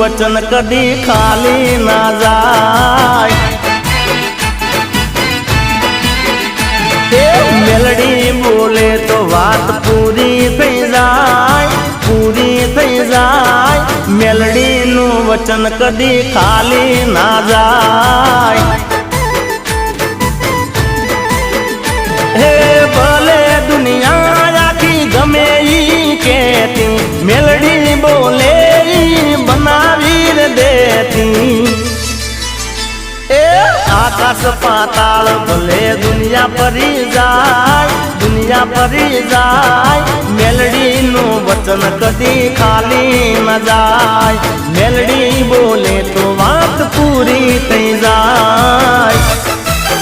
वचन कदी खाली ना जाय। मेलडी बोले तो बात पूरी थई जाय, पूरी थई जाय। मेलडी नु वचन कदी खाली ना जाय। हे भले दुनिया आखी गमे ई कहती, मेलडी बोले बनावी देती। आकाश पाताल भले दुनिया परी जाय, दुनिया परी जाय। मेलडी नु वचन कदी खाली न जाय। मेलडी बोले तो बात पूरी थई जाय।